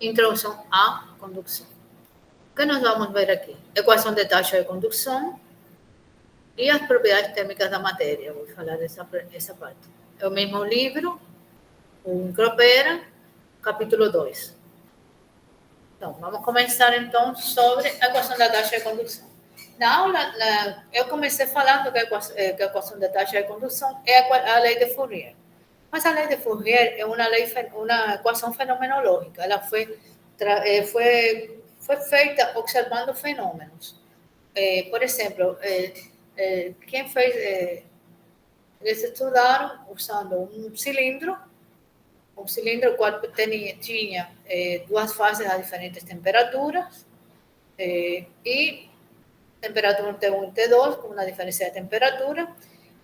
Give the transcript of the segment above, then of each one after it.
Introdução à condução. O que nós vamos ver aqui? Equação de taxa de condução e as propriedades térmicas da matéria. Vou falar essa parte. É o mesmo livro, o Micropera, capítulo 2. Então, vamos começar, então, sobre a equação da taxa de condução. Na aula, eu comecei falando que a equação da taxa de condução é a lei de Fourier. Mas a lei de Fourier é uma equação fenomenológica. Ela foi feita observando fenômenos. Por exemplo, eles estudaram usando um cilindro qual tinha duas fases a diferentes temperaturas e temperatura T1 e T2 com uma diferença de temperatura.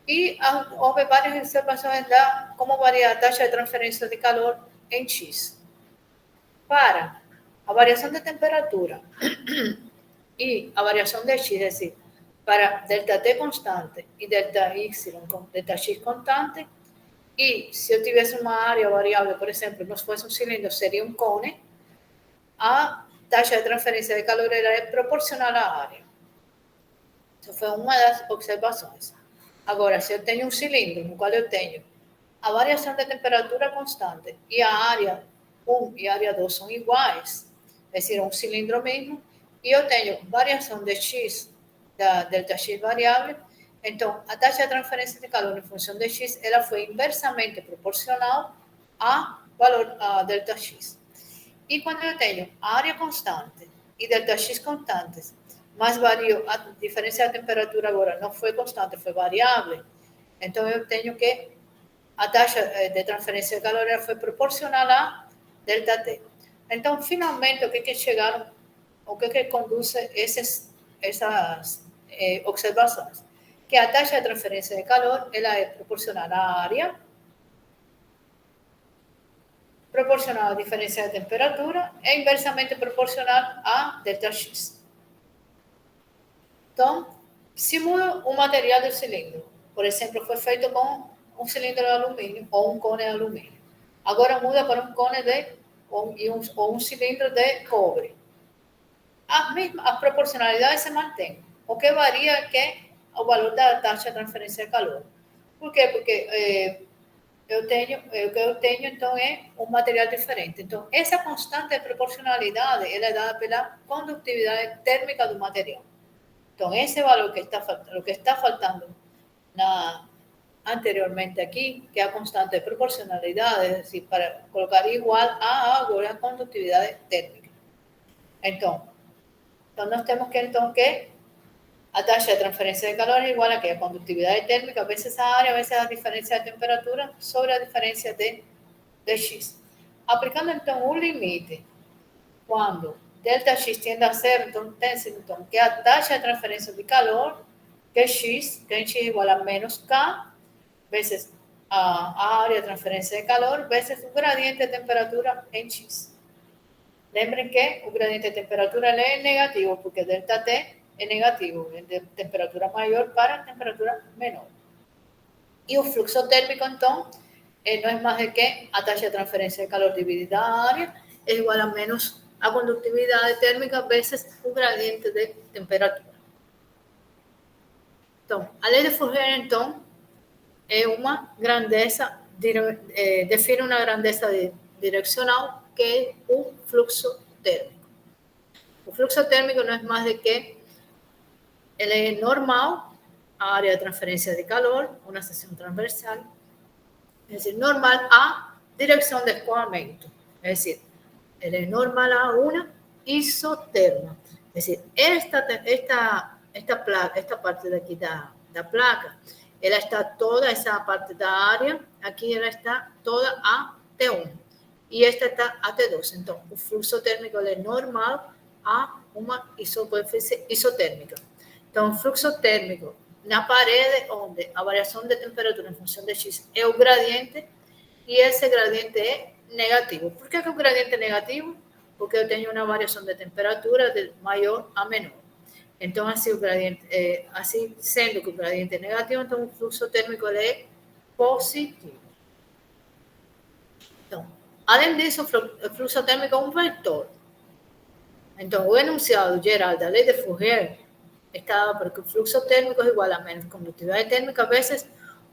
E houve várias observações de como varia a taxa de transferência de calor em X. Para a variação de temperatura e a variação de X, é decir, para ΔT constante e ΔX constante, e se eu tivesse uma área variável, por exemplo, não fosse um cilindro, seria um cone, a taxa de transferência de calor é proporcional à área. Essa foi uma das observações. Agora, se eu tenho um cilindro no qual eu tenho a variação de temperatura constante e a área 1 e a área 2 são iguais, é decir, um cilindro mesmo, e eu tenho variação de X, da ΔX variável, então a taxa de transferência de calor em função de X, ela foi inversamente proporcional a valor a ΔX. E quando eu tenho a área constante e ΔX constantes, mas vario, a diferença da temperatura agora não foi constante, foi variável, então eu tenho que a taxa de transferência de calor foi proporcional a ΔT. Então, finalmente, o que chegaram, o que conduz essas observações? Que a taxa de transferência de calor ela é proporcional à área, proporcional à diferença de temperatura e inversamente proporcional a ΔX. Então, se muda o material do cilindro, por exemplo, foi feito com um cilindro de alumínio ou um cone de alumínio. Agora muda para um cone ou um cilindro de cobre. A proporcionalidade se mantém. O que varia é o valor da taxa de transferência de calor. Por quê? Porque o que eu tenho, então, é um material diferente. Então, essa constante de proporcionalidade ela é dada pela condutividade térmica do material. Então, esse valor que está faltando anteriormente aqui, que é a constante de proporcionalidade, es decir, para colocar igual a agora a condutividade térmica. Então nós temos que a taxa de transferência de calor é igual a que a condutividade térmica vezes a área vezes a diferença de temperatura sobre a diferença de X. Aplicando, então, o limite, quando ΔX tende a zero, então tem-se que a taxa de transferência de calor, que é X, que é X igual a menos K, vezes a área de transferência de calor, vezes o gradiente de temperatura em X. Lembrem que o gradiente de temperatura é negativo, porque ΔT é negativo, é de temperatura maior para temperatura menor. E o fluxo térmico, então, não é mais do que a taxa de transferência de calor dividida a área, é igual a menos a condutividade térmica vezes o gradiente de temperatura. Então, a lei de Fourier, então, é uma grandeza, define uma grandeza direcional que é o fluxo térmico. O fluxo térmico não é mais do que ele é normal, a área de transferência de calor, uma seção transversal, é decir, normal a direção de escoamento, é decir, ele é normal a uma isoterma, é decir, esta parte daqui da placa, ela está toda, essa parte da área, aqui ela está toda a T1, e esta está a T2. Então, o fluxo térmico é normal a uma superfície isotérmica. Então, o fluxo térmico na parede, onde a variação de temperatura em função de X é o gradiente, e esse gradiente é negativo. Por que o gradiente é negativo? Porque eu tenho uma variação de temperatura de maior a menor. Então, assim, assim sendo que o gradiente é negativo, então o fluxo térmico é positivo. Então, Além disso, o fluxo térmico é um vetor. Então, o enunciado geral da lei de Fourier está dado porque o fluxo térmico é igual a menos condutividade térmica vezes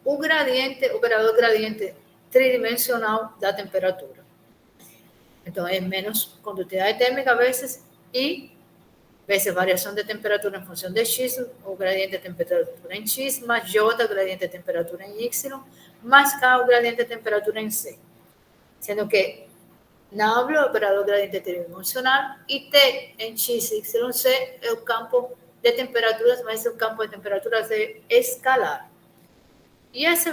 o gradiente, operador gradiente tridimensional da temperatura. Então, é menos condutividade térmica vezes I vezes variação de temperatura em função de X, o gradiente de temperatura em X, mais J, o gradiente de temperatura em Y, mais K, o gradiente de temperatura em C. Sendo que nablo, operador gradiente tridimensional, e T em X, Y, C é o campo de temperaturas, mas o campo de temperaturas é escalar. E esse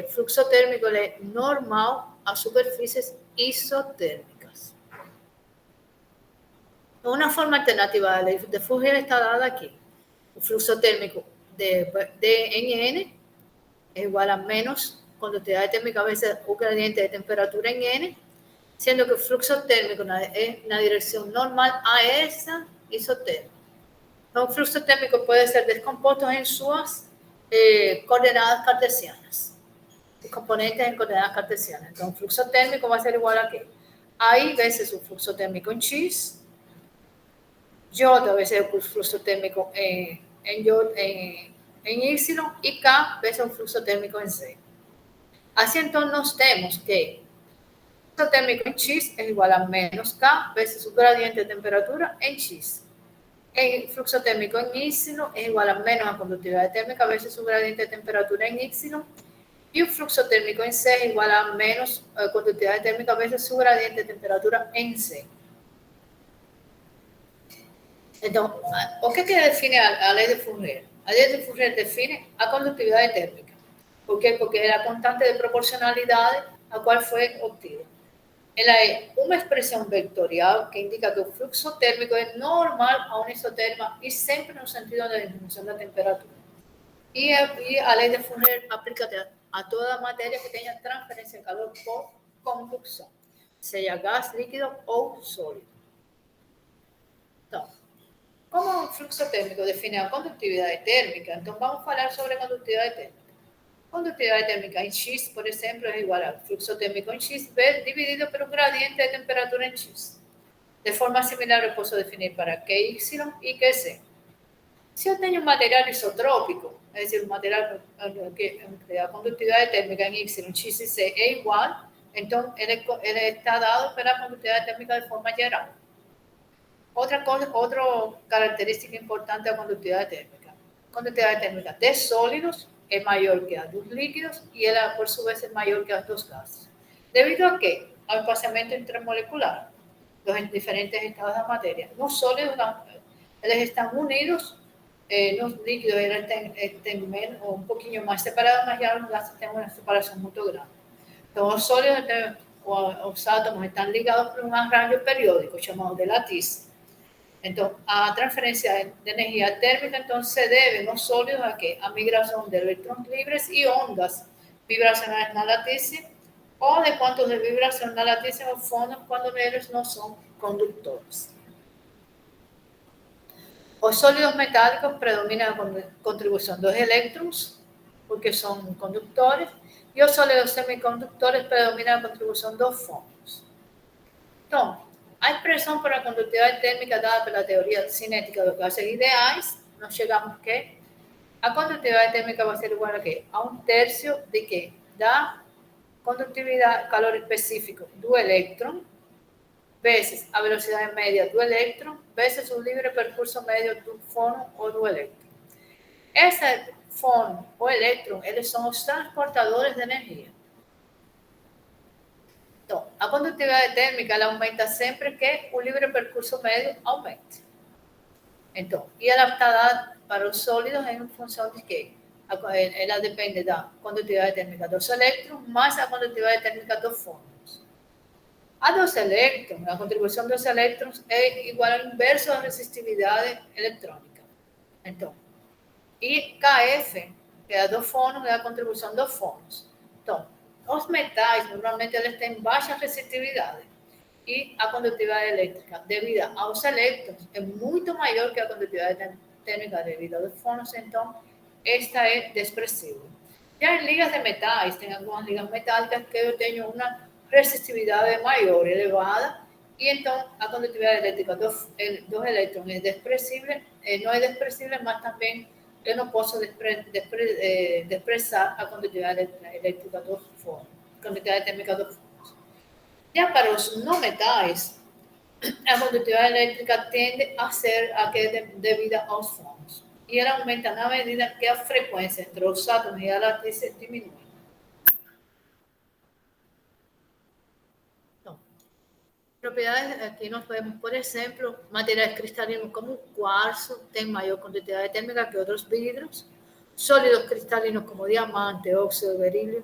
fluxo térmico é normal a superfícies isotérmicas. Uma forma alternativa da lei de Fourier está dada aqui. O fluxo térmico de em N é igual a menos condutividade térmica vezes o gradiente de temperatura em N, sendo que o fluxo térmico é na direção normal a essa isotérmica. Então, o fluxo térmico pode ser descomposto em suas coordenadas cartesianas. Os componentes em coordenadas cartesianas. Então, o fluxo térmico vai ser igual a quê? I vezes o fluxo térmico em X, J vezes o fluxo térmico em Y e K vezes o fluxo térmico em Z. Assim, então, nós temos que o fluxo térmico em X é igual a menos K vezes o gradiente de temperatura em X. O fluxo térmico em Y é igual a menos a condutividade térmica vezes o gradiente de temperatura em Y. E o fluxo térmico em C é igual a menos a condutividade térmica vezes o gradiente de temperatura em C. Então, o que define a lei de Fourier? A lei de Fourier define a condutividade térmica. Por quê? Porque é a constante de proporcionalidade a qual foi obtida. Ela é uma expressão vetorial que indica que o fluxo térmico é normal a uma isoterma e sempre no sentido da diminuição da temperatura. E a lei de Fourier aplica a toda a matéria que tenha transferência de calor por condução, seja gás, líquido ou sólido. Então, como o fluxo térmico define a condutividade térmica, então vamos falar sobre a condutividade térmica. Condutividade térmica em X, por exemplo, é igual ao fluxo térmico em X dividido pelo gradiente de temperatura em X. De forma similar, eu posso definir para QY e QZ. Se eu tenho um material isotrópico, é dizer, um material que a condutividade térmica em Y, X e C é igual, então ele está dado pela condutividade térmica de forma geral. Outra característica importante da condutividade térmica. A condutividade térmica de sólidos é maior que a dos líquidos e ela, por sua vez, é maior que a dos gases. Devido a quê? Ao espaçamento intermolecular dos diferentes estados da matéria. Nos sólidos, eles estão unidos, nos líquidos eles têm menos, um pouquinho mais separados, mas já nos gases têm uma separação muito grande. Então, os sólidos, os átomos estão ligados por um arranjo periódico chamado de lattice. Então, a transferência de energia térmica, então, se deve nos sólidos a quê? A migração de elétrons livres e ondas vibracionais na lattice, ou de quantos de vibração na lattice no fundo, quando eles não são condutores. Os sólidos metálicos predominam a contribuição dos elétrons, porque são condutores, e os sólidos semicondutores predominam a contribuição dos fôtons. Então, a expressão para a condutividade térmica dada pela teoria cinética dos gases ideais, nós chegamos que a condutividade térmica vai ser igual a quê? A 1/3 de quê? Da condutividade, calor específico do elétron, vezes a velocidade média do elétron, vezes o livre percurso médio do fóton ou do elétron. Esse fóton ou elétron, eles são os transportadores de energia. Então, a condutividade térmica ela aumenta sempre que o livre percurso médio aumente. Então, e ela está dada para os sólidos em função de quê? Ela depende da condutividade térmica dos elétrons mais a condutividade térmica dos fótons. A dos elétrons, a contribuição dos elétrons é igual ao inverso da resistividade eletrônica. Então, e KF, que é a dos fótons, é a contribuição dos fótons. Então, os metais, normalmente, eles têm baixa resistividade. E a condutividade elétrica, devido aos elétrons, é muito maior que a condutividade térmica devido aos fótons. Então, esta é desprezível. Já em ligas de metais, tem algumas ligas metálicas que eu tenho uma resistividade maior, elevada, e então a condutividade elétrica dos elétrons é desprezível, não é desprezível, mas também eu não posso desprezar a condutividade elétrica dos fótons, condutividade térmica dos fótons. Já para os não metais, a condutividade elétrica tende a ser a que é devida aos fótons, e ela aumenta na medida que a frequência entre os átomos e a latência diminui. Propiedades, aquí nos vemos, por ejemplo, materiales cristalinos como un cuarzo tienen mayor condutividad térmica que otros vidrios, sólidos cristalinos como diamante, óxido, berilio,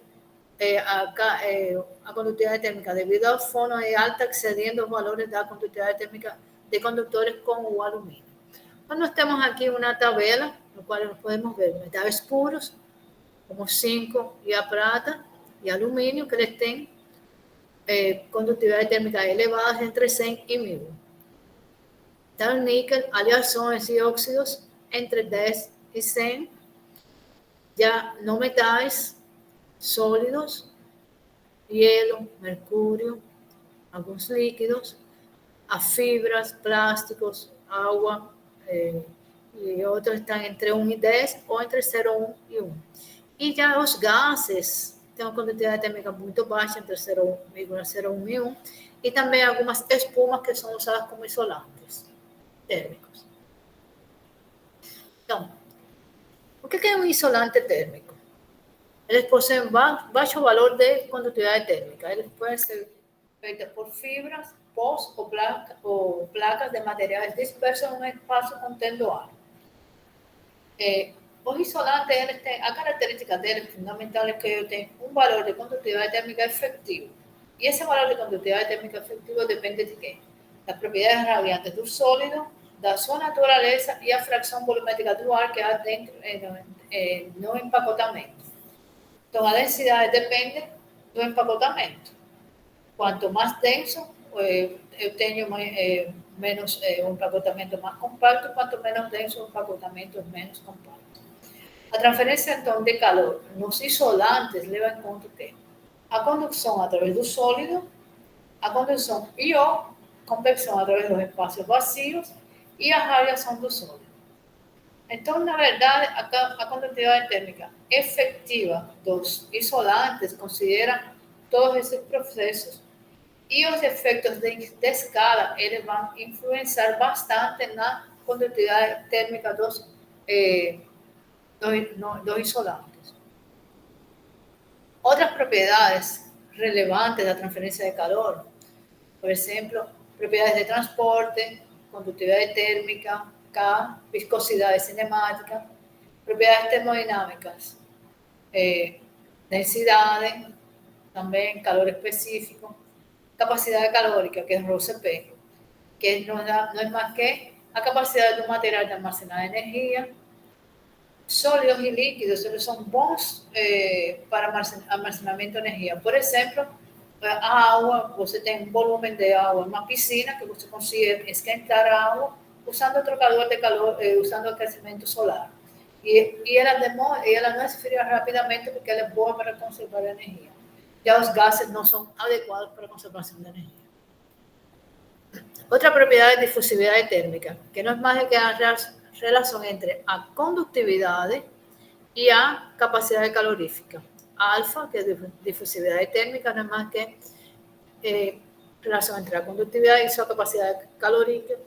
a condutividad térmica debido al fono es alta, excediendo los valores de la condutividad térmica de conductores como aluminio. Cuando estemos aquí en una tabla, en la cual nos podemos ver metales puros, como zinc y a plata y aluminio, que les tienen condutividades térmicas elevadas entre 100 y 1000. Tal níquel, aleaciones y óxidos entre 10 y 100. Ya no metais sólidos, hielo, mercurio, algunos líquidos, a fibras, plásticos, agua, y otros están entre 1 y 10 o entre 0,1 y 1. Y ya los gases tem uma condutividade térmica muito baixa, entre 0,1 e 1, e também algumas espumas que são usadas como isolantes térmicos. Então, o que é um isolante térmico? Eles possuem baixo valor de condutividade térmica. Eles podem ser feitos por fibras, pós ou placas de materiais dispersos em um espaço contendo ar. Os isolantes, eles têm, a característica deles fundamental é que eles têm um valor de condutividade térmica efetivo. E esse valor de condutividade térmica efetivo depende de quê? Das propriedades radiantes do sólido, da sua natureza e a fração volumétrica do ar que há dentro no empacotamento. Então, a densidade depende do empacotamento. Quanto mais denso, eu tenho menos um empacotamento mais compacto, quanto menos denso o empacotamento, menos compacto. A transferência, então, de calor nos isolantes leva em conta o quê? A condução através do sólido, a condução e ou convecção através dos espaços vazios e a radiação do sólido. Então, na verdade, a condutividade térmica efetiva dos isolantes considera todos esses processos e os efeitos de escala, eles vão influenciar bastante na condutividade térmica dos isolantes. Otras propiedades relevantes de la transferencia de calor, por ejemplo, propiedades de transporte, conductividad térmica, K, viscosidad cinemática, propiedades termodinámicas, densidades, también calor específico, capacidad calórica, que es ρCp, que no es más que la capacidad de un material de almacenar energía. Sólidos y líquidos, eles são bons para armazenamento de energia. Por exemplo, a água, você tem um volume de água, uma piscina que você consegue esquentar a água usando o trocador de calor, usando o aquecimento solar. E ela não esfria rapidamente porque ela é boa para conservar a energia. Já os gases não são adequados para a conservação de energia. Outra propriedade é difusividade térmica, que não é mais do que a relação entre a condutividade e a capacidade calorífica. Alfa, que é difusividade térmica, não é mais que relação entre a condutividade e sua capacidade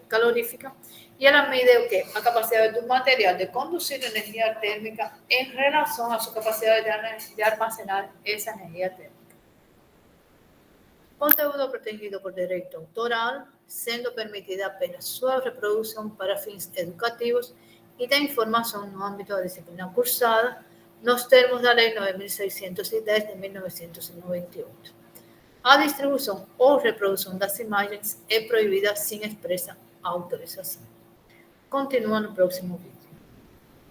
calorífica. E ela mide o quê? A capacidade do material de conduzir energia térmica em relação à sua capacidade de armazenar essa energia térmica. Conteúdo protegido por direito autoral, sendo permitida apenas sua reprodução para fins educativos e da informação no âmbito da disciplina cursada, nos termos da Lei 9.610 de 1998. A distribuição ou reprodução das imagens é proibida sem expressa autorização. Continua no próximo vídeo.